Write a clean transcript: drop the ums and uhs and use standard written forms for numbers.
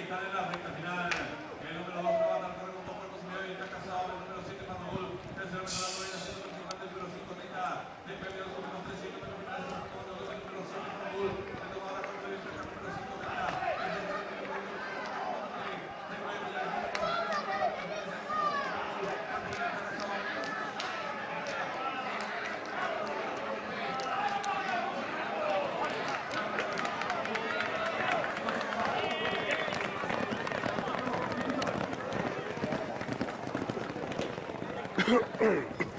están en la recta final. El número 2 va a dar correr con 2 cuerpos y medio y está casado. El número 7 Panogol. Tercero Menolado y el número 5 Tita. De perdió con menos 300, pero final es el número 7 Panogol. Se toma la corte de el número 5 Tita. Ahem.